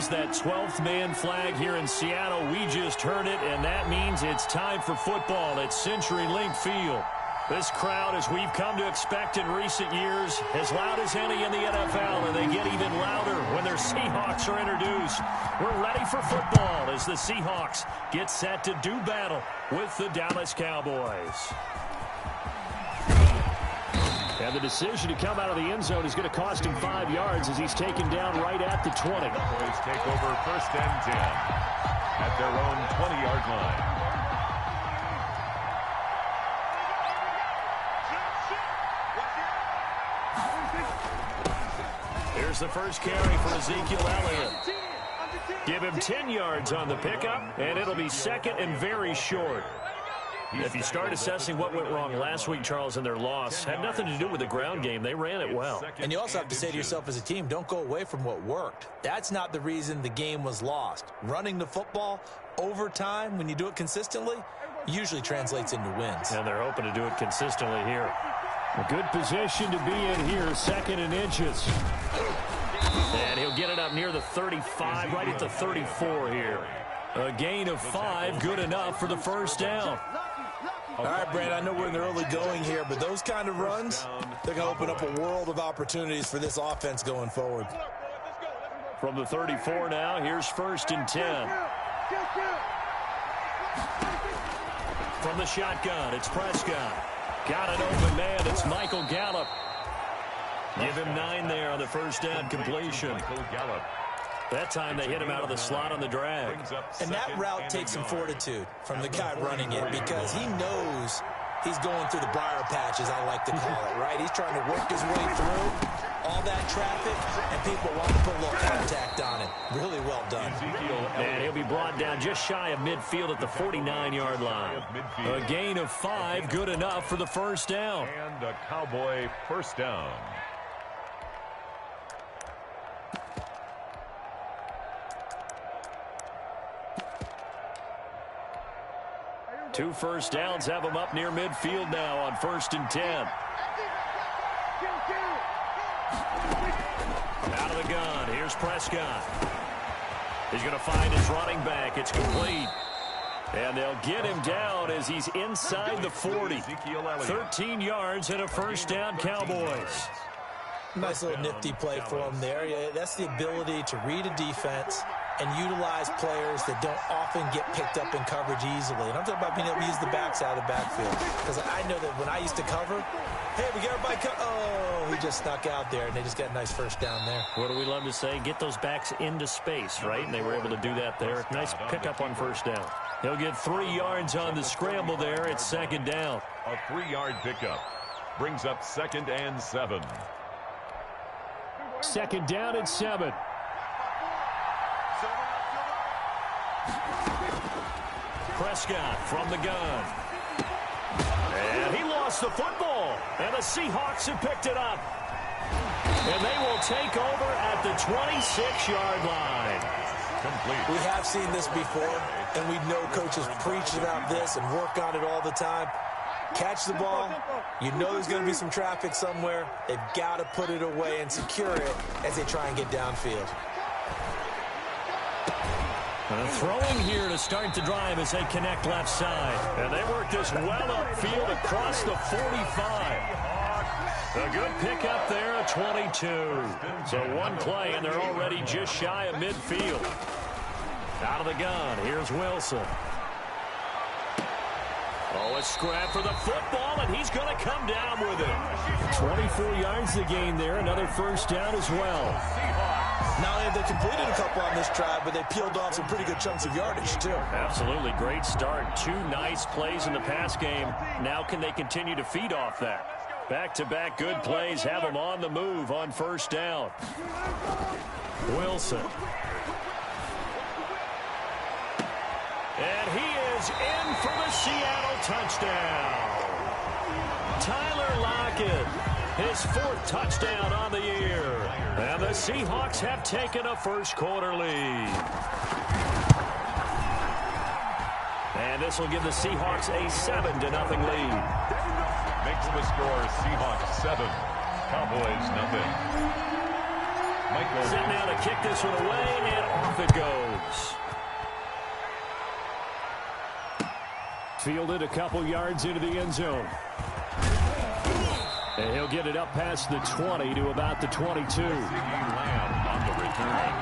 raise that 12th man flag here in Seattle. We just heard it, and that means it's time for football at CenturyLink Field. This crowd, as we've come to expect in recent years, as loud as any in the NFL, and they get even louder when their Seahawks are introduced. We're ready for football as the Seahawks get set to do battle with the Dallas Cowboys. And the decision to come out of the end zone is going to cost him 5 yards as he's taken down right at the 20. The Cowboys take over 1st and 10 at their own 20-yard line. Here's the first carry for Ezekiel Elliott. Give him 10 yards on the pickup, and it'll be 2nd and very short. If you start assessing what went wrong last week, Charles, in their loss, had nothing to do with the ground game. They ran it well. And you also have to say to yourself as a team, don't go away from what worked. That's not the reason the game was lost. Running the football over time, when you do it consistently, usually translates into wins. And they're hoping to do it consistently here. A good position to be in here, 2nd and inches. And he'll get it up near the 35, right at the 34 here. A gain of 5, good enough for the first down. All right, Brand, I know we're in the early going here, but those kind of runs, they're going to open up a world of opportunities for this offense going forward. From the 34 now, here's 1st and 10. From the shotgun, it's Prescott. Got an open man, it's Michael Gallup. Give him 9 there on the first down completion. Michael Gallup. That time they hit him out of the slot on the drag. And that route takes some fortitude from the guy running it because he knows he's going through the briar patch, as I like to call it, right? He's trying to work his way through all that traffic, and people want to put a little contact on it. Really well done. And he'll be brought down just shy of midfield at the 49-yard line. A gain of 5, good enough for the first down. And a Cowboy first down. Two first downs have him up near midfield now on 1st and 10. Out of the gun. Here's Prescott. He's going to find his running back. It's complete. And they'll get him down as he's inside the 40. 13 yards and a first down, Cowboys. Nice little nifty play for him there. Yeah, that's the ability to read a defense and utilize players that don't often get picked up in coverage easily. And I'm talking about being able to use the backs out of the backfield. Because I know that when I used to cover, hey, we got everybody oh, he just snuck out there, and they just got a nice first down there. What do we love to say? Get those backs into space, right? And they were able to do that there. Nice pickup on first down. He'll get 3 yards on the scramble there. It's 2nd down. A 3-yard pickup brings up 2nd and 7. 2nd down and 7. Prescott from the gun. And he lost the football. And the Seahawks have picked it up. And they will take over at the 26-yard line. Complete. We have seen this before, and we know coaches preach about this and work on it all the time. Catch the ball. You know there's going to be some traffic somewhere. They've got to put it away and secure it as they try and get downfield. Throwing here to start the drive as they connect left side. And they work this well upfield across the 45. A good pickup there at 22. So one play, and they're already just shy of midfield. Out of the gun, here's Wilson. Oh, a scrap for the football, and he's going to come down with it. 24 yards to gain there, another first down as well. Not only have they completed a couple on this drive, but they peeled off some pretty good chunks of yardage, too. Absolutely. Great start. 2 nice plays in the pass game. Now can they continue to feed off that? Back-to-back good plays have them on the move on first down. Wilson. And he is in for the Seattle touchdown. Tyler Lockett, his 4th touchdown on the year. And the Seahawks have taken a first-quarter lead. And this will give the Seahawks a 7-0 lead. Makes the score Seahawks 7, Cowboys 0. Set now to kick this one away, and off it Fielded a couple yards into the end zone. And he'll get it up past the 20 to about the 22. Lamb on the return.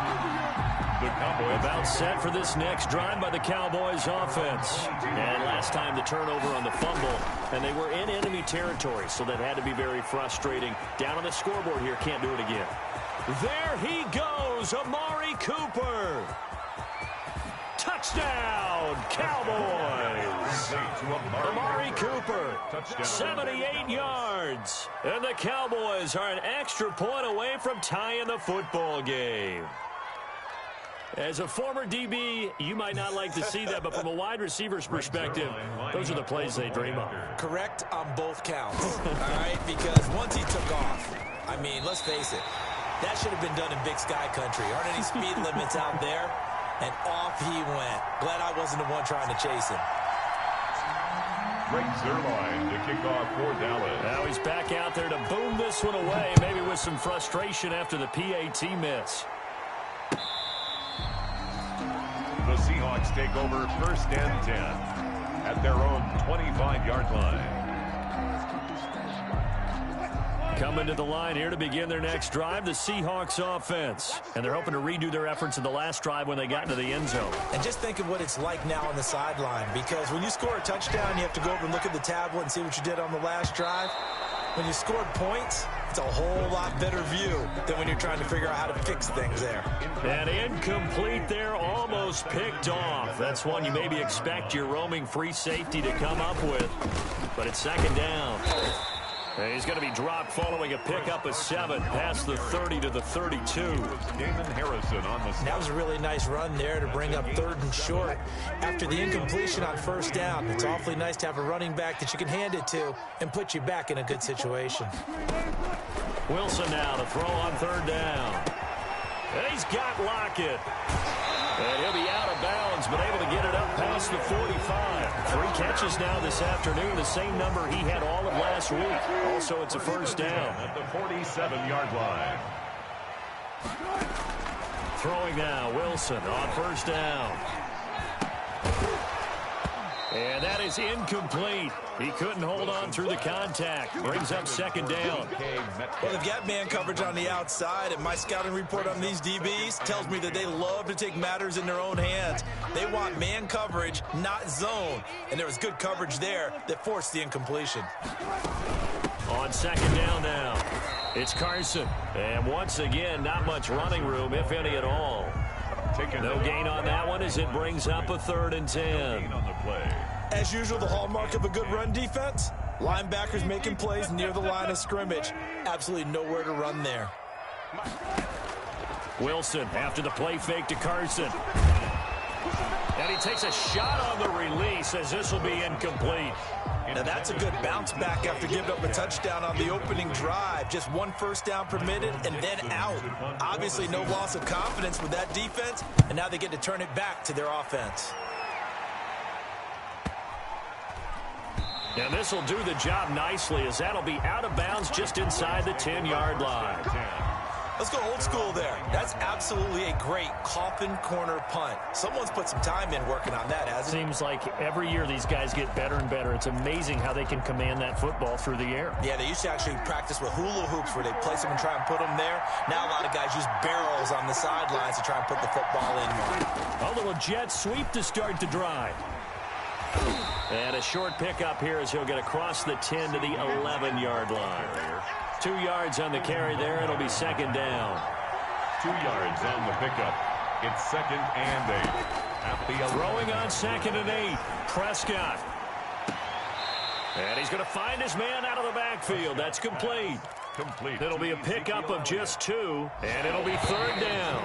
The Cowboys about set for this next drive by the Cowboys offense. And last time the turnover on the fumble, and they were in enemy territory, so that had to be very frustrating. Down on the scoreboard here, can't do it again. There he goes, Amari Cooper. Touchdown, Cowboys. Amari Cooper, 78 yards. And the Cowboys are an extra point away from tying the football game. As a former DB, you might not like to see that, but from a wide receiver's perspective, those are the plays they dream of. Correct on both counts, all right? Because once he took off, I mean, let's face it, that should have been done in Big Sky Country. Aren't any speed limits out there? And off he went. Glad I wasn't the one trying to chase him. Greg Zuerlein to kick off for Dallas. Now he's back out there to boom this one away, maybe with some frustration after the PAT miss. The Seahawks take over first and 10 at their own 25-yard line. Coming to the line here to begin their next drive, the Seahawks offense. And they're hoping to redo their efforts in the last drive when they got into the end zone. And just think of what it's like now on the sideline, because when you score a touchdown, you have to go over and look at the tablet and see what you did on the last drive. When you scored points, it's a whole lot better view than when you're trying to figure out how to fix things there. And incomplete there, almost picked off. That's one you maybe expect your roaming free safety to come up with. But it's second down. And he's going to be dropped following a pickup of 7 past the 30 to the 32. Damon Harrison on the snap. That was a really nice run there to bring up 3rd and short. After the incompletion on first down, it's awfully nice to have a running back that you can hand it to and put you back in a good situation. Wilson now to throw on 3rd down. And he's got Lockett. And he'll be out of bounds, but able to get it up past the 45. 3 catches now this afternoon, the same number he had all of last week. Also, it's a first down. At the 47-yard line. Throwing now, Wilson on first down. And that is incomplete. He couldn't hold on through the contact. Brings up second down. Well, they've got man coverage on the outside, and my scouting report on these DBs tells me that they love to take matters in their own hands. They want man coverage, not zone. And there was good coverage there that forced the incompletion. On second down now, it's Carson. And once again, not much running room, if any at all. No gain on that one as it brings up a 3rd and 10. On the play. As usual, the hallmark of a good run defense, linebackers making plays near the line of scrimmage. Absolutely nowhere to run there. Wilson after the play fake to Carson. And he takes a shot on the release as this will be incomplete. Now that's a good bounce back after giving up a touchdown on the opening drive. Just 1 first down permitted and then out. Obviously no loss of confidence with that defense, and now they get to turn it back to their offense. And this will do the job nicely as that'll be out of bounds just inside the 10-yard line. Let's go old school there. That's absolutely a great coffin corner punt. Someone's put some time in working on that, hasn't it? Seems like every year these guys get better and better. It's amazing how they can command that football through the air. Yeah, they used to actually practice with hula hoops where they place them and try and put them there. Now a lot of guys use barrels on the sidelines to try and put the football in. A little jet sweep to start the drive. And a short pickup here as he'll get across the 10 to the 11-yard line. 2 yards on the carry there. It'll be second down. 2 yards on the pickup. It's 2nd and 8. At the 11. Throwing on 2nd and 8. Prescott. And he's going to find his man out of the backfield. That's complete. It'll be a pickup of just 2, and it'll be 3rd down.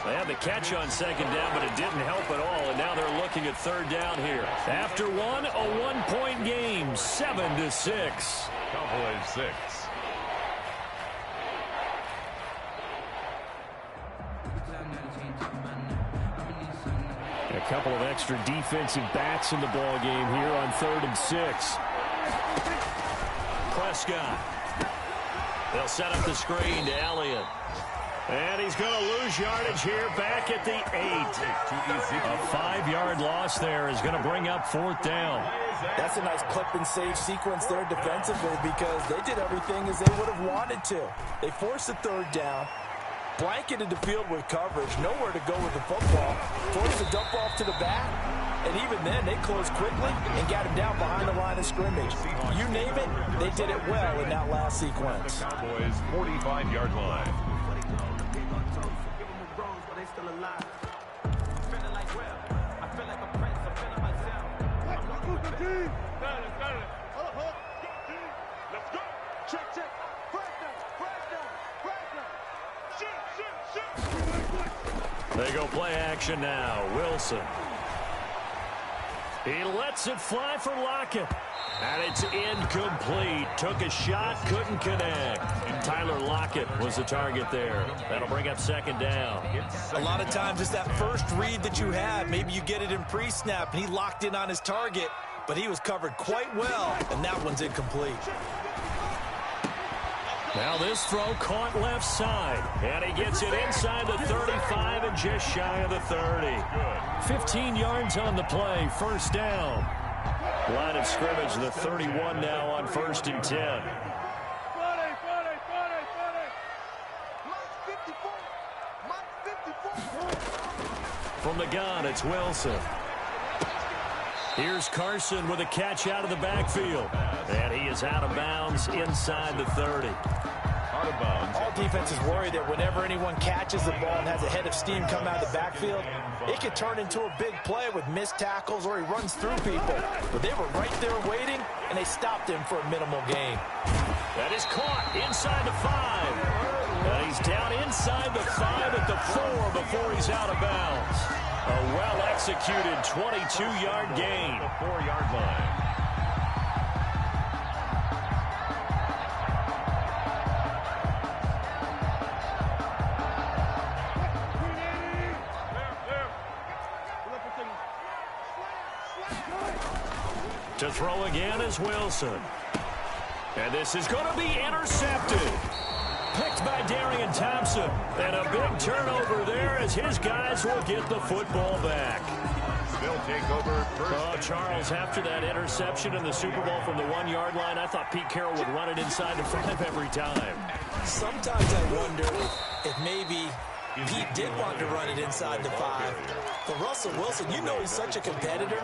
They had the catch on 2nd down, but it didn't help at all, and now they're looking at 3rd down here. After one, a 1-point game, 7-6. Cowboys 6. A couple of extra defensive backs in the ball game here on 3rd and 6. Prescott. They'll set up the screen to Elliott. And he's going to lose yardage here back at the 8. A 5-yard loss there is going to bring up 4th down. That's a nice clip and save sequence there defensively because they did everything as they would have wanted to. They forced the 3rd down, blanketed the field with coverage, nowhere to go with the football, forced the dump off to the back, and even then they closed quickly and got him down behind the line of scrimmage. You name it, they did it well in that last sequence. Cowboys 45-yard line. They go play action now. Wilson. He lets it fly for Lockett. And it's incomplete. Took a shot, couldn't connect. Tyler Lockett was the target there. That'll bring up 2nd down. A lot of times it's that first read that you have. Maybe you get it in pre-snap, and he locked in on his target, but he was covered quite well, and that one's incomplete. Now this throw caught left side, and he gets it inside the 35 and just shy of the 30. 15 yards on the play, 1st down. Line of scrimmage, the 31 now on 1st and 10. From the gun, it's Wilson. Here's Carson with a catch out of the backfield. And he is out of bounds inside the 30. Out of bounds. All defenses worry that whenever anyone catches the ball and has a head of steam come out of the backfield, it could turn into a big play with missed tackles or he runs through people. But they were right there waiting, and they stopped him for a minimal gain. That is caught inside the 5. And he's down inside the 5 at the 4 before he's out of bounds. A well-executed 22-yard gain. The 4-yard line. To throw again is Wilson. And this is going to be intercepted. Picked by Darian Thompson. And a big turnover there as his guys will get the football back. They'll take over first. Charles, after that interception in the Super Bowl from the 1-yard line, I thought Pete Carroll would run it inside the 5 every time. Sometimes I wonder if maybe Pete did want to run it inside the 5. But Russell Wilson, you know he's such a competitor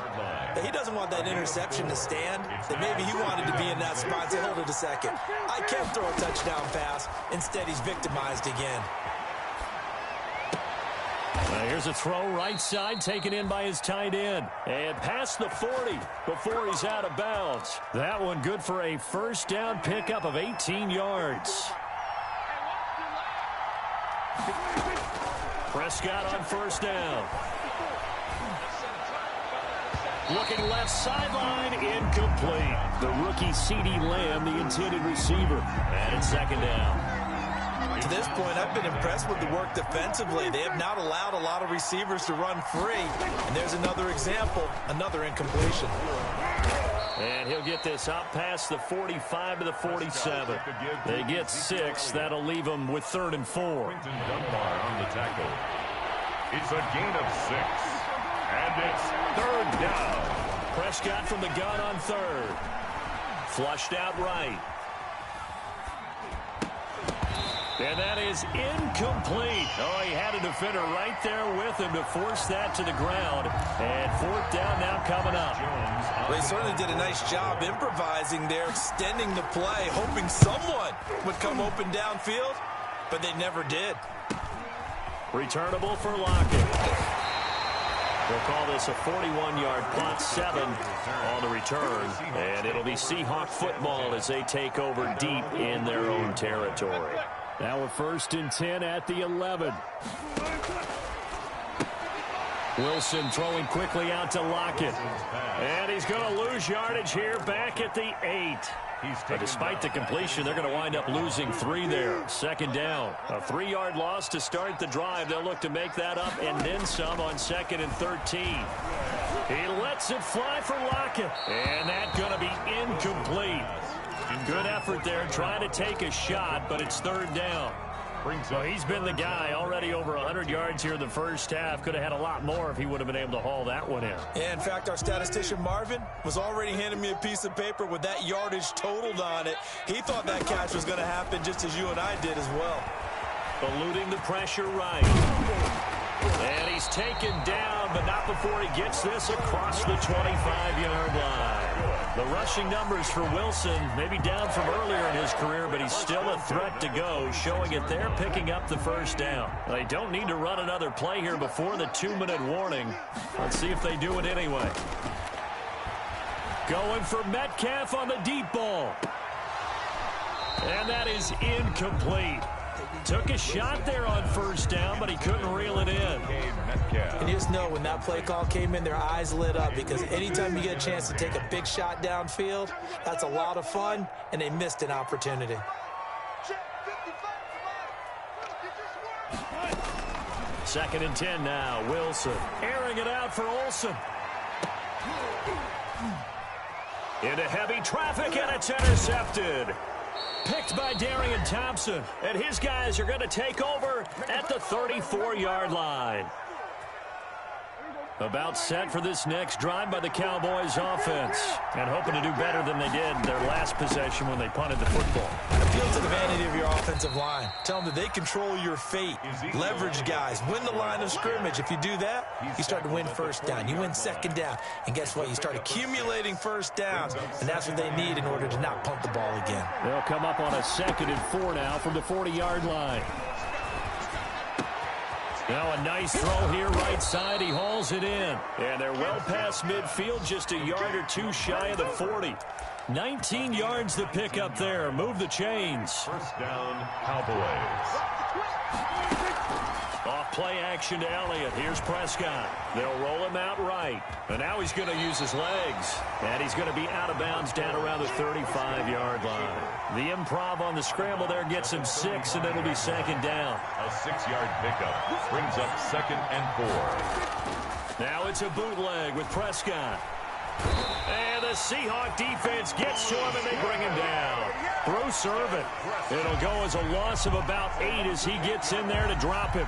that he doesn't want that interception to stand, that maybe he wanted to be in that spot and say, hold it a second. I can't throw a touchdown pass. Instead, he's victimized again. Here's a throw right side taken in by his tight end. And past the 40 before he's out of bounds. That one good for a 1st down pickup of 18 yards. Prescott on 1st down. Looking left sideline, incomplete. The rookie C.D. Lamb, the intended receiver. And it's 2nd down. To this point, I've been impressed with the work defensively. They have not allowed a lot of receivers to run free. And there's another example, another incompletion. And he'll get this up past the 45 to the 47. They get 6. That'll leave them with 3rd and 4. Dunbar on the tackle. It's a gain of 6. And it's 3rd down. Prescott from the gun on 3rd. Flushed out right. And that is incomplete. Oh, he had a defender right there with him to force that to the ground. And 4th down now coming up. Well, they certainly did a nice job improvising there, extending the play, hoping someone would come open downfield, but they never did. Returnable for Lockett. We'll call this a 41-yard punt, 7 on the return. And it'll be Seahawk football as they take over deep in their own territory. Now a 1st and 10 at the 11. Wilson throwing quickly out to Lockett. And he's going to lose yardage here back at the 8. But despite the completion, they're going to wind up losing 3 there. 2nd down. A 3-yard loss to start the drive. They'll look to make that up and then some on 2nd and 13. He lets it fly for Lockett. And that's going to be incomplete. Good effort there trying to take a shot, but it's 3rd down. brings Well, up. he's been the guy already over 100 yards here in the first half. Could have had a lot more if he would have been able to haul that one in. Yeah, in fact, our statistician Marvin was already handing me a piece of paper with that yardage totaled on it. He thought that catch was going to happen just as you and I did as well. Eluding the pressure right. And he's taken down, but not before he gets this across the 25-yard line. The rushing numbers for Wilson maybe down from earlier in his career, but he's still a threat to go, showing it there, picking up the first down. They don't need to run another play here before the 2-minute warning. Let's see if they do it anyway. Going for Metcalf on the deep ball. And that is incomplete. Took a shot there on first down, but he couldn't reel it in. And you just know when that play call came in, their eyes lit up, because anytime you get a chance to take a big shot downfield, that's a lot of fun, and they missed an opportunity. Second and 10 now. Wilson airing it out for Olsen. Into heavy traffic, and it's intercepted. Picked by Darian Thompson, and his guys are going to take over at the 34-yard line. About set for this next drive by the Cowboys offense, and hoping to do better than they did their last possession when they punted the football. Appeal to the vanity of your offensive line. Tell them that they control your fate. Leverage guys. Win the line of scrimmage. If you do that, you start to win first down. You win second down. And guess what? You start accumulating first downs, and that's what they need in order to not punt the ball again. They'll come up on a 2nd and 4 now from the 40-yard line. Now a nice throw here right side. He hauls it in. And they're well past midfield, just a yard or two shy of the 40. 19 yards to pick up there. Move the chains. First down, Cowboys. Off play action to Elliott. Here's Prescott. They'll roll him out right. And now he's going to use his legs. And he's going to be out of bounds down around the 35-yard line. The improv on the scramble there gets him 6, and it'll be second down. A 6-yard pickup brings up 2nd and 4. Now it's a bootleg with Prescott. And the Seahawk defense gets to him, and they bring him down. Through servant. It'll go as a loss of about 8 as he gets in there to drop him.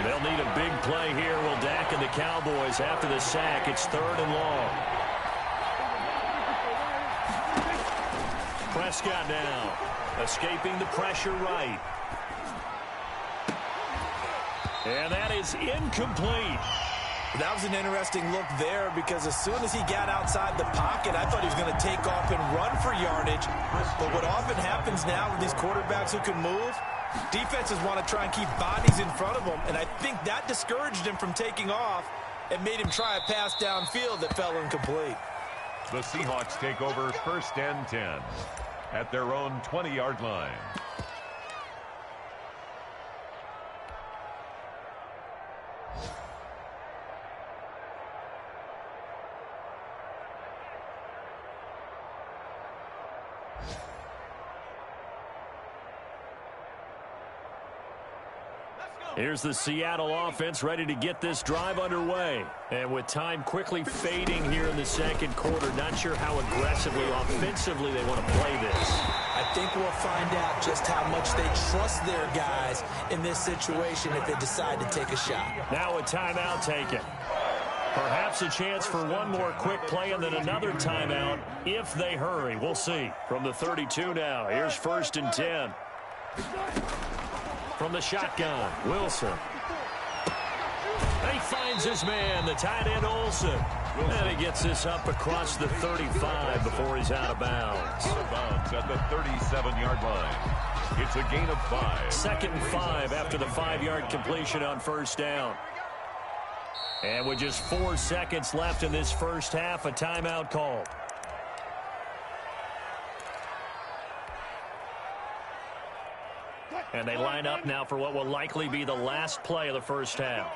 They'll need a big play here. Will Dak and the Cowboys after the sack. It's 3rd and long. Prescott now. Escaping the pressure right. And that is incomplete. That was an interesting look there, because as soon as he got outside the pocket, I thought he was going to take off and run for yardage. But what often happens now with these quarterbacks who can move, defenses want to try and keep bodies in front of them, and I think that discouraged him from taking off and made him try a pass downfield that fell incomplete. The Seahawks take over 1st and 10 at their own 20-yard line. Here's the Seattle offense ready to get this drive underway. And with time quickly fading here in the second quarter, not sure how aggressively, offensively they want to play this. I think we'll find out just how much they trust their guys in this situation if they decide to take a shot. Now a timeout taken. Perhaps a chance for one more quick play and then another timeout if they hurry. We'll see. From the 32 now, here's 1st and 10. From the shotgun, Wilson. And he finds his man, the tight end Olsen. And he gets this up across the 35 before he's out of bounds. Out of bounds at the 37-yard line. It's a gain of 5. 2nd and 5 after the 5-yard completion on first down. And with just 4 seconds left in this first half, a timeout call. And they line up now for what will likely be the last play of the first half.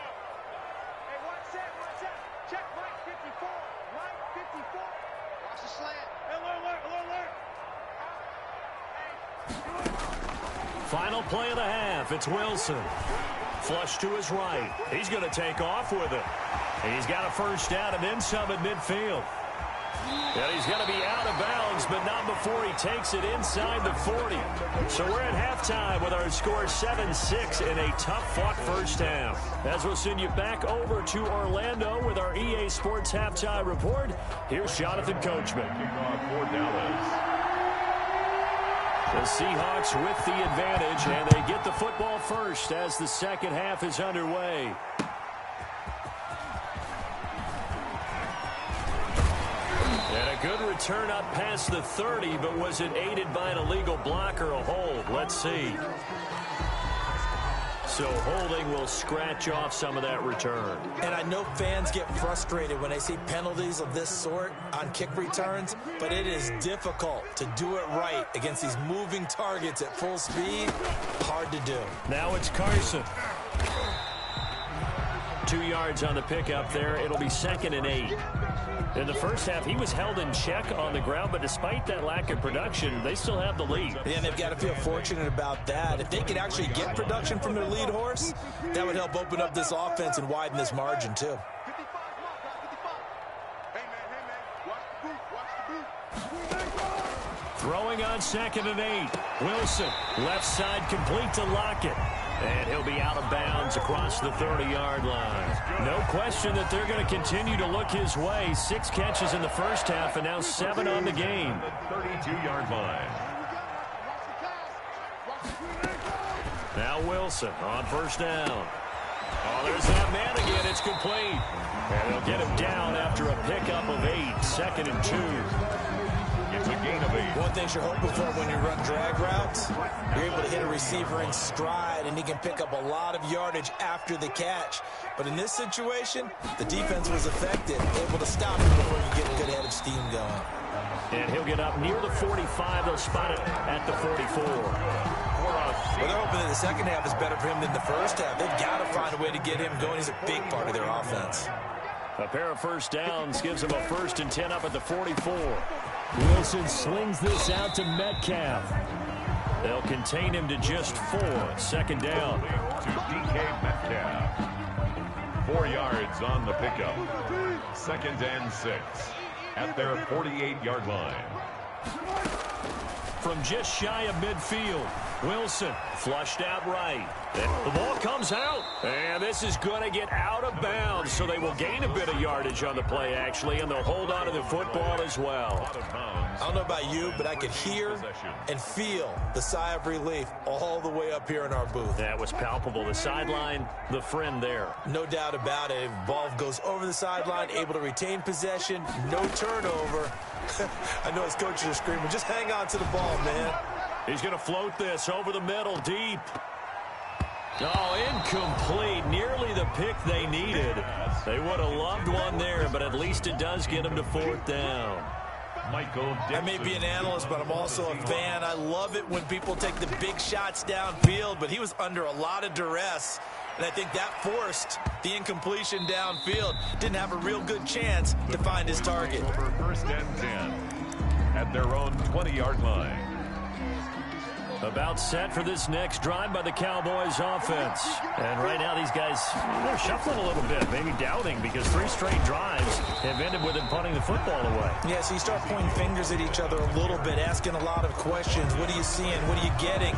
Final play of the half. It's Wilson. Flush to his right. He's going to take off with it. He's got a first down and then some at midfield. And he's going to be out of bounds, but not before he takes it inside the 40. So we're at halftime with our score 7-6 in a tough-fought first half. As we'll send you back over to Orlando with our EA Sports Halftime Report, here's Jonathan Coachman. For Dallas. The Seahawks with the advantage, and they get the football first as the second half is underway. And a good return up past the 30, but was it aided by an illegal block or a hold? Let's see. So holding will scratch off some of that return. And I know fans get frustrated when they see penalties of this sort on kick returns, but it is difficult to do it right against these moving targets at full speed. Hard to do. Now it's Carson. 2 yards on the pickup there. It'll be 2nd and 8. In the first half, he was held in check on the ground, but despite that lack of production, they still have the lead. Yeah, and they've got to feel fortunate about that. If they could actually get production from their lead horse, that would help open up this offense and widen this margin, too. Throwing on 2nd and 8. Wilson, left side complete to Lockett. And he'll be out of bounds across the 30-yard line. No question that they're going to continue to look his way. 6 catches in the first half and now 7 on the game. 32-yard line. Now Wilson on first down. Oh, there's that man again. It's complete. And they'll get him down after a pickup of 8. 2nd and 2. It's a gain of 8. One thing you're hoping for when you run drag routes, you're able to hit a receiver in stride, and he can pick up a lot of yardage after the catch. But in this situation, the defense was effective, able to stop him before you get a good head of steam going. And he'll get up near the 45. They'll spot it at the 44. Well, they're hoping that the second half is better for him than the first half. They've got to find a way to get him going. He's a big part of their offense. A pair of first downs gives him a 1st and 10 up at the 44. Wilson slings this out to Metcalf. They'll contain him to just 4. 2nd down. To DK Metcalf. 4 yards on the pickup. 2nd and 6 at their 48-yard line. From just shy of midfield, Wilson flushed out right. The ball comes out, and this is going to get out of bounds, so they will gain a bit of yardage on the play, actually, and they'll hold on to the football as well. I don't know about you, but I could hear and feel the sigh of relief all the way up here in our booth. That was palpable. The sideline, the friend there. No doubt about it. Ball goes over the sideline, able to retain possession, no turnover. I know his coaches are screaming, just hang on to the ball, man. He's going to float this over the middle, deep. Oh, incomplete. Nearly the pick they needed. They would have loved one there, but at least it does get them to 4th down. I may be an analyst, but I'm also a fan. I love it when people take the big shots downfield, but he was under a lot of duress, and I think that forced the incompletion downfield. Didn't have a real good chance to find his target. Over 1st and 10 at their own 20-yard line. About set for this next drive by the Cowboys offense. And right now these guys, they're shuffling a little bit, maybe doubting, because 3 straight drives have ended with them punting the football away. Yeah, so you start pointing fingers at each other a little bit, asking a lot of questions. What are you seeing? What are you getting?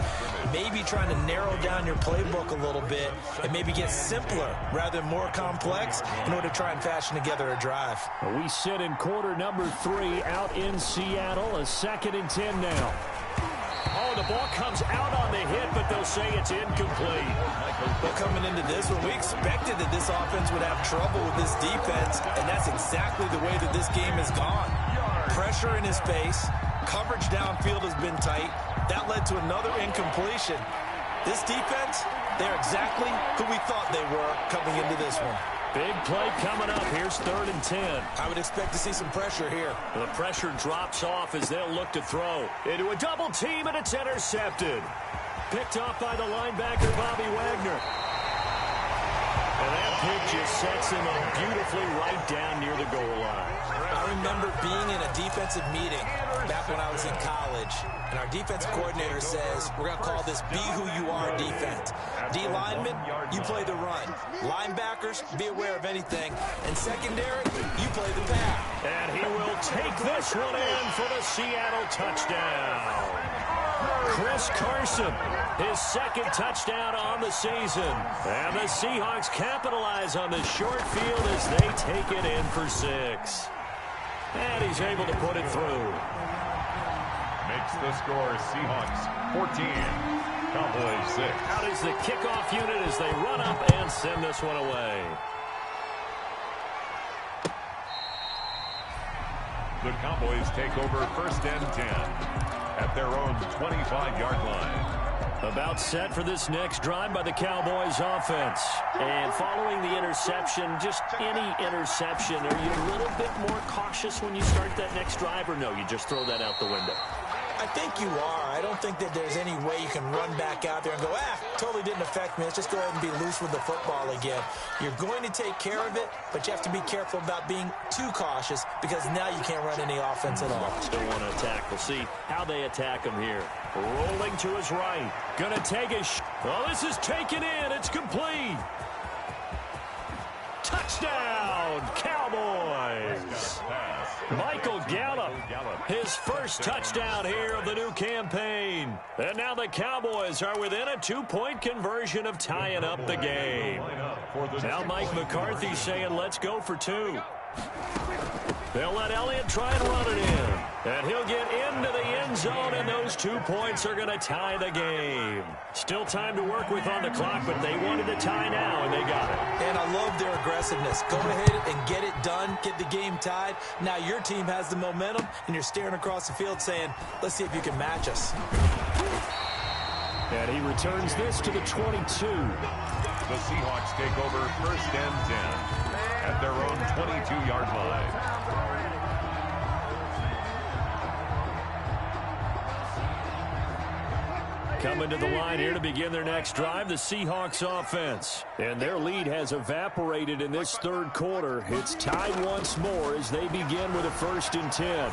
Maybe trying to narrow down your playbook a little bit and maybe get simpler rather than more complex in order to try and fashion together a drive. We sit in quarter number 3 out in Seattle. A 2nd and 10 now. Oh, the ball comes out on the hit, but they'll say it's incomplete. Well, coming into this one, we expected that this offense would have trouble with this defense, and that's exactly the way that this game has gone. Pressure in his face, coverage downfield has been tight. That led to another incompletion. This defense, they're exactly who we thought they were coming into this one. Big play coming up. Here's 3rd and 10. I would expect to see some pressure here. The pressure drops off as they'll look to throw. Into a double team, and it's intercepted. Picked off by the linebacker, Bobby Wagner. And that pick just sets him up beautifully right down near the goal line. I remember being in a defensive meeting back when I was in college, and our defense coordinator says, we're going to call this be who you are defense. D linemen, you play the run. Linebackers, be aware of anything. And secondary, you play the pass. And he will take this one in for the Seattle touchdown. Chris Carson, his second touchdown on the season. And the Seahawks capitalize on this short field as they take it in for 6. And he's able to put it through. Makes the score Seahawks 14, Cowboys 6. Out is the kickoff unit as they run up and send this one away. The Cowboys take over first and 10 at their own 25-yard line. About set for this next drive by the Cowboys offense. And following the interception, just any interception, are you a little bit more cautious when you start that next drive, or no, you just throw that out the window? I think you are. I don't think that there's any way you can run back out there and go, totally didn't affect me. Let's just go ahead and be loose with the football again. You're going to take care of it, but you have to be careful about being too cautious because now you can't run any offense at all. Still want to attack. We'll see how they attack him here. Rolling to his right. Going to take a well, this is taken in. It's complete. Touchdown, Cowboys. Michael Gallup, his first touchdown here of the new campaign. And now the Cowboys are within a 2-point conversion of tying up the game. Now Mike McCarthy saying, let's go for 2. They'll let Elliott try and run it in. And he'll get into the end zone, and those 2 points are going to tie the game. Still time to work with on the clock, but they wanted to tie now, and they got it. And I love their aggressiveness. Go ahead and get it done, get the game tied. Now your team has the momentum, and you're staring across the field saying, let's see if you can match us. And he returns this to the 22. The Seahawks take over first and 10 at their own 22-yard line. Coming to the line here to begin their next drive, the Seahawks offense. And their lead has evaporated in this third quarter. It's tied once more as they begin with a 1st and 10.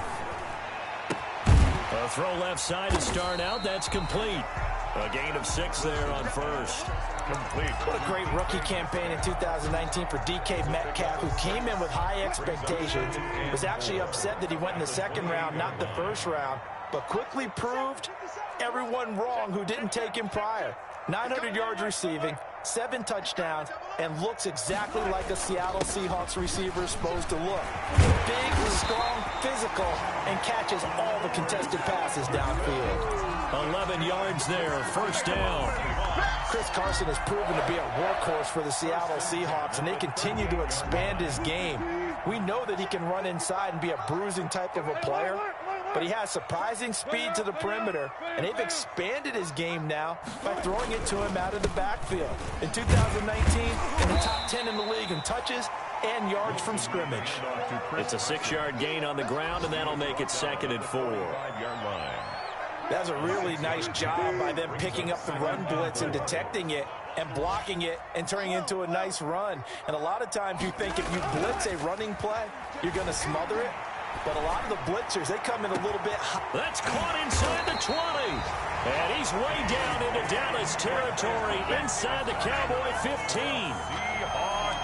A throw left side to start out. That's complete. A gain of 6 there on first. Complete. What a great rookie campaign in 2019 for DK Metcalf, who came in with high expectations, was actually upset that he went in the second round, not the first round, but quickly proved everyone wrong who didn't take him prior. 900 yards receiving, 7 touchdowns, and looks exactly like a Seattle Seahawks receiver is supposed to look. Big, strong, physical, and catches all the contested passes downfield. 11 yards there, first down. Chris Carson has proven to be a workhorse for the Seattle Seahawks, and they continue to expand his game. We know that he can run inside and be a bruising type of a player, but he has surprising speed to the perimeter, and they've expanded his game now by throwing it to him out of the backfield. In 2019, in the top 10 in the league in touches and yards from scrimmage. It's a 6-yard gain on the ground, and that'll make it 2nd and 4. That's a really nice job by them picking up the run blitz and detecting it and blocking it and turning it into a nice run. And a lot of times you think if you blitz a running play, you're going to smother it. But a lot of the blitzers, they come in a little bit high. That's caught inside the 20. And he's way down into Dallas territory inside the Cowboy 15.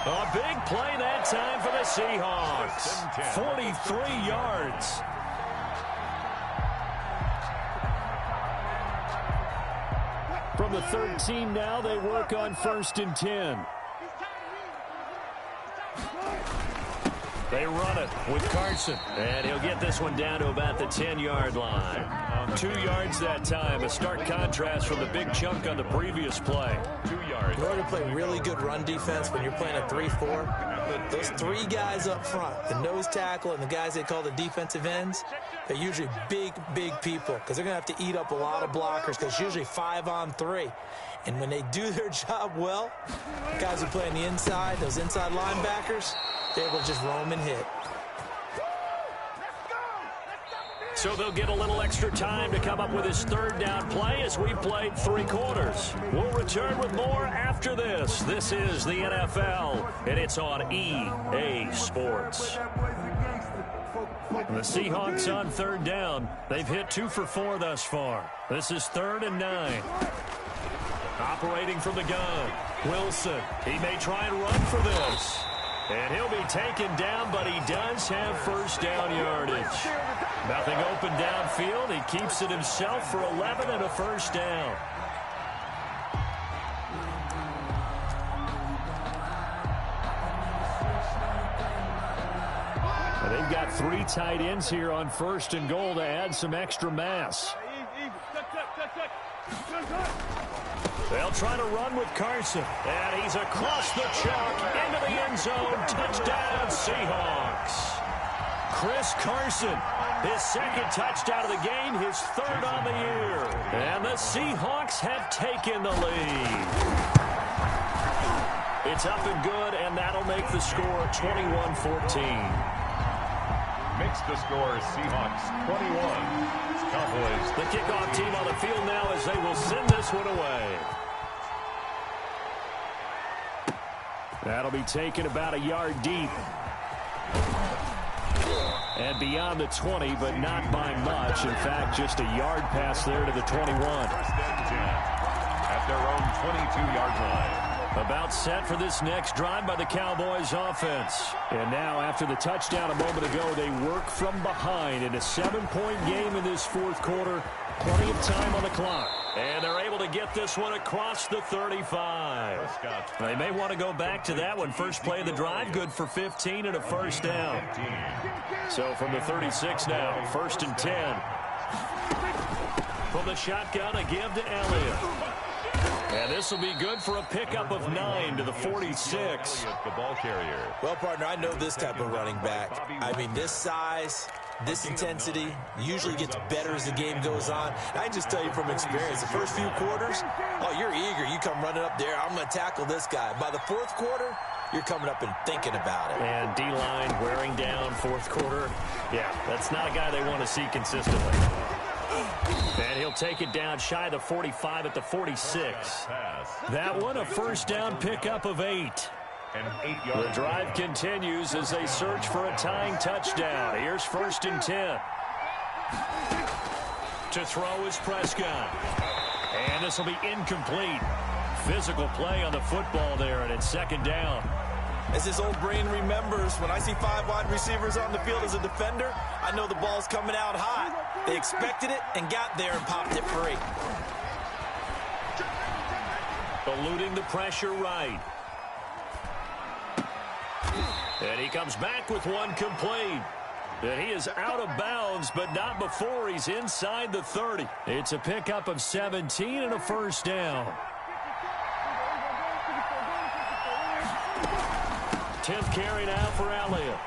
A big play that time for the Seahawks. 43 yards. From the 13 now, they work on 1st and 10. They run it with Carson. And he'll get this one down to about the 10-yard line. 2 yards that time. A stark contrast from the big chunk on the previous play. 2 yards. In order to play really good run defense when you're playing a 3-4, those 3 guys up front, the nose tackle and the guys they call the defensive ends, they're usually big, big people because they're going to have to eat up a lot of blockers because it's usually 5-on-3. And when they do their job well, guys who play on the inside, those inside linebackers, they're able to just roam and hit. So they'll get a little extra time to come up with his third down play as we played 3 quarters. We'll return with more after this. This is the NFL, and it's on EA Sports. The Seahawks on third down. They've hit 2 for 4 thus far. This is 3rd and 9. Operating from the gun, Wilson. He may try and run for this. And he'll be taken down, but he does have first down yardage. Nothing open downfield. He keeps it himself for 11 and a first down. And they've got 3 tight ends here on 1st and goal to add some extra mass. They'll try to run with Carson. And he's across the chalk into the end zone. Touchdown, Seahawks. Chris Carson, his 2nd touchdown of the game, his 3rd on the year. And the Seahawks have taken the lead. It's up and good, and that'll make the score 21-14. Makes the score Seahawks 21. Cowboys. The kickoff team on the field now as they will send this one away. That'll be taken about a yard deep. And beyond the 20, but not by much. In fact, just a yard pass there to the 21. At their own 22-yard line. About set for this next drive by the Cowboys offense. And now, after the touchdown a moment ago, they work from behind in a 7-point game in this 4th quarter. Plenty of time on the clock. And they're able to get this one across the 35. They may want to go back to that one. First play of the drive, good for 15 and a first down. So from the 36 now, 1st and 10. From the shotgun, a give to Elliott. And this will be good for a pickup of 9 to the 46. The ball carrier. Well, partner, I know this type of running back. I mean, this size, this intensity usually gets better as the game goes on. I can just tell you from experience, the first few quarters, oh, you're eager. You come running up there, I'm going to tackle this guy. By the 4th quarter, you're coming up and thinking about it. And D-line wearing down 4th quarter. Yeah, that's not a guy they want to see consistently. And he'll take it down shy of the 45 at the 46. That one, a first down pickup of 8. The drive continues as they search for a tying touchdown. Here's 1st and 10. To throw is Prescott. And this will be incomplete. Physical play on the football there, and it's 2nd down. As his old brain remembers, when I see 5 wide receivers on the field as a defender, I know the ball's coming out hot. They expected it and got there and popped it free. Eluding the pressure right. And he comes back with one complete. And he is out of bounds, but not before he's inside the 30. It's a pickup of 17 and a first down. 10th carry now for Elliott.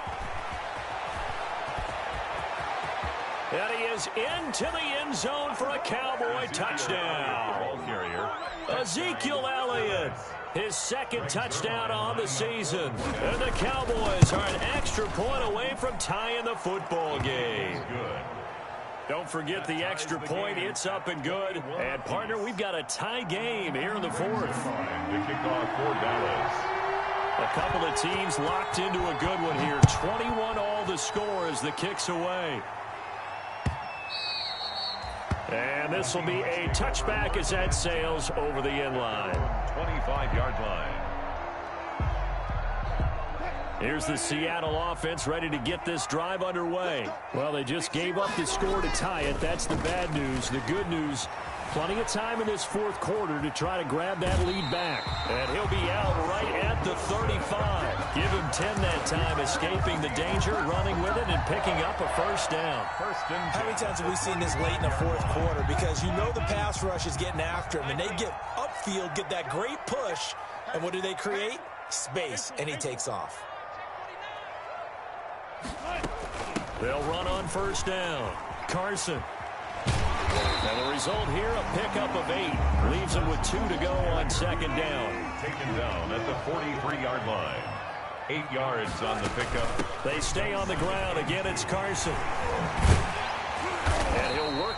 And he is into the end zone for a Cowboy touchdown. Ezekiel Elliott, his 2nd touchdown on the season. And the Cowboys are an extra point away from tying the football game. Don't forget the extra point. It's up and good. And, partner, we've got a tie game here in the 4th. The kickoff for Dallas. A couple of teams locked into a good one here. 21 all the score as the kick's away. And this will be a touchback as that sails over the end line. 25-yard line. Here's the Seattle offense ready to get this drive underway. Well, they just gave up the score to tie it. That's the bad news. The good news, plenty of time in this 4th quarter to try to grab that lead back. And he'll be out right at the 35. Give him 10 that time, escaping the danger, running with it, and picking up a first down. How many times have we seen this late in the 4th quarter? Because you know the pass rush is getting after him, and they get upfield, get that great push, and what do they create? Space, and he takes off. They'll run on first down. Carson. And the result here, a pickup of 8. Leaves him with 2 to go on 2nd down. Taken down at the 43-yard line. 8 yards on the pickup. They stay on the ground. Again, it's Carson.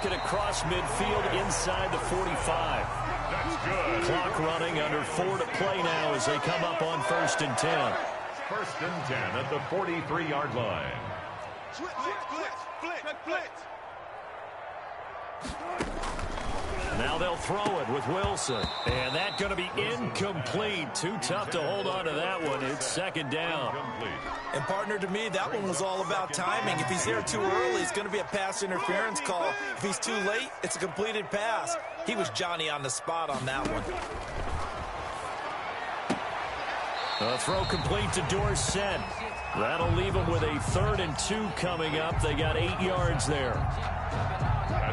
it across midfield inside the 45. That's good. Clock running, under 4 to play now as they come up on 1st and 10. 1st and 10 at the 43-yard line. Now they'll throw it with Wilson. And that's going to be incomplete. Too tough to hold on to that one. It's 2nd down. And, partner, to me, that one was all about timing. If he's there too early, it's going to be a pass interference call. If he's too late, it's a completed pass. He was Johnny on the spot on that one. A throw complete to Dorsett. That'll leave them with a 3rd and 2 coming up. They got 8 yards there.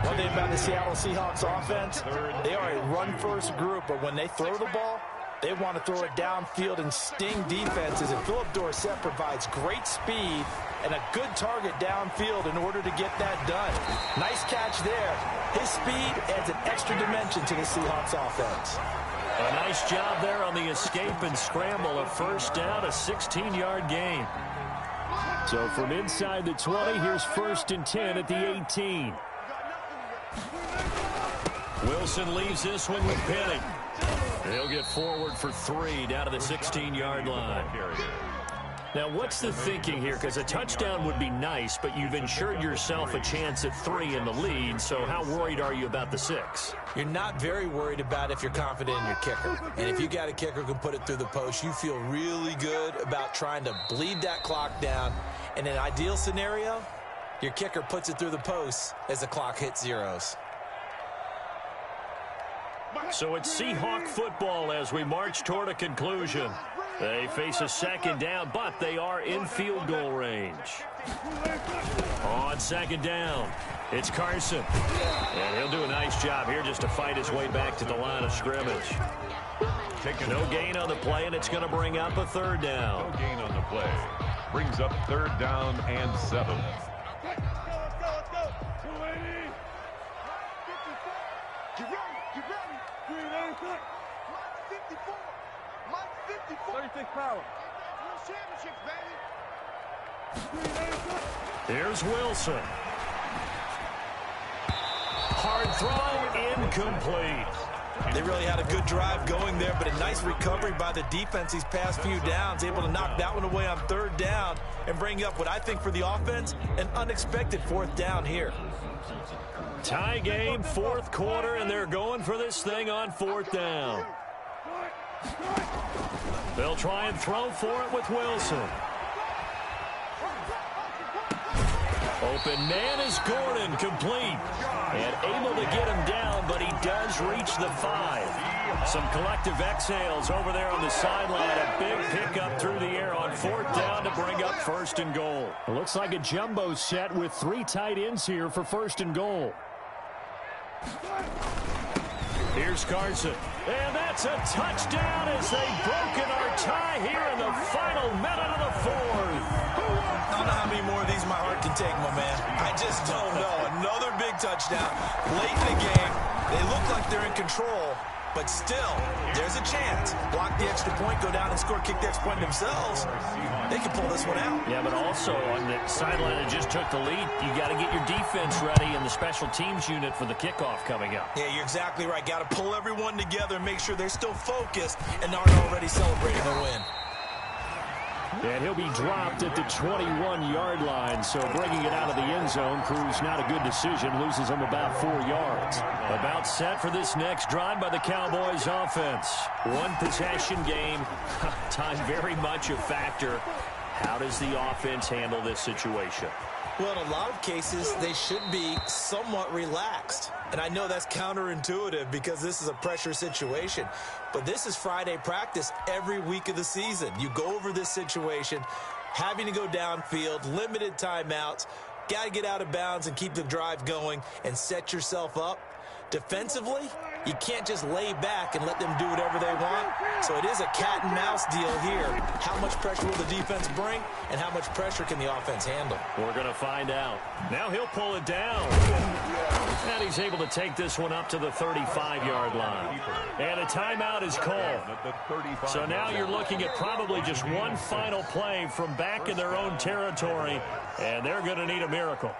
One thing about the Seattle Seahawks offense, they are a run-first group, but when they throw the ball, they want to throw it downfield and sting defenses. And Philip Dorsett provides great speed and a good target downfield in order to get that done. Nice catch there. His speed adds an extra dimension to the Seahawks offense. A nice job there on the escape and scramble. A 1st down, a 16-yard gain. So from inside the 20, here's 1st and 10 at the 18. Wilson leaves this one with Penny. He'll get forward for 3 down to the 16-yard line. Now, what's the thinking here? Because a touchdown would be nice, but you've ensured yourself a chance at 3 in the lead, so how worried are you about the 6? You're not very worried about if you're confident in your kicker. And if you got a kicker who can put it through the post, you feel really good about trying to bleed that clock down. In an ideal scenario, your kicker puts it through the post as the clock hits zeros. So it's Seahawk football as we march toward a conclusion. They face a 2nd down, but they are in field goal range. On 2nd down, it's Carson. And he'll do a nice job here just to fight his way back to the line of scrimmage. No gain on the play, and it's going to bring up a 3rd down. No gain on the play. Brings up 3rd down and 7. Here's Wilson. Hard throw, incomplete. They really had a good drive going there, but a nice recovery by the defense these past few downs, able to knock that one away on 3rd down and bring up what I think for the offense, an unexpected 4th down here. Tie game, 4th quarter, and they're going for this thing on 4th down. They'll try and throw for it with Wilson. Open man is Gordon, complete. And able to get him down, but he does reach the 5. Some collective exhales over there on the sideline. A big pickup through the air on 4th down to bring up 1st and goal. It looks like a jumbo set with 3 tight ends here for 1st and goal. Here's Carson. And that's a touchdown as they've broken our tie here in the final minute of the 4th. I don't know how many more of these my heart can take, my man. I just don't know. Another big touchdown late in the game. They look like they're in control, but still, there's a chance. Block the extra point, go down and score, kick the extra point themselves. They can pull this one out. Yeah, but also on the sideline that just took the lead, you got to get your defense ready and the special teams unit for the kickoff coming up. Yeah, you're exactly right. Got to pull everyone together and make sure they're still focused and aren't already celebrating the win. And he'll be dropped at the 21-yard line, so bringing it out of the end zone proves not a good decision, loses him about 4 yards. About set for this next drive by the Cowboys offense. 1 possession game, time very much a factor. How does the offense handle this situation? Well, in a lot of cases, they should be somewhat relaxed. And I know that's counterintuitive because this is a pressure situation. But this is Friday practice every week of the season. You go over this situation, having to go downfield, limited timeouts, got to get out of bounds and keep the drive going and set yourself up. Defensively, you can't just lay back and let them do whatever they want. So it is a cat and mouse deal here. How much pressure will the defense bring, and how much pressure can the offense handle? We're going to find out. Now he'll pull it down. And he's able to take this one up to the 35-yard line. And a timeout is called. So now you're looking at probably just one final play from back in their own territory, and they're going to need a miracle.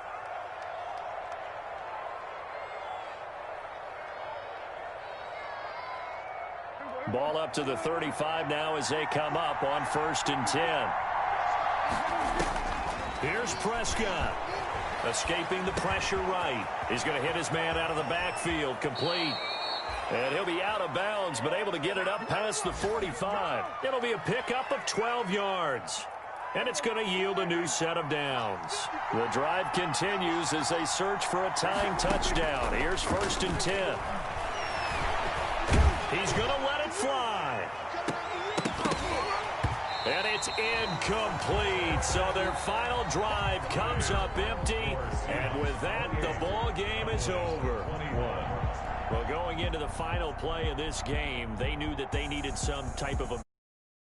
Ball up to the 35 now as they come up on 1st and 10. Here's Prescott. Escaping the pressure right. He's going to hit his man out of the backfield. Complete. And he'll be out of bounds, but able to get it up past the 45. It'll be a pickup of 12 yards. And it's going to yield a new set of downs. The drive continues as they search for a tying touchdown. Here's 1st and 10. He's going to let it fly. And it's incomplete. So their final drive comes up empty. And with that, the ball game is over. Well, going into the final play of this game, they knew that they needed some type of a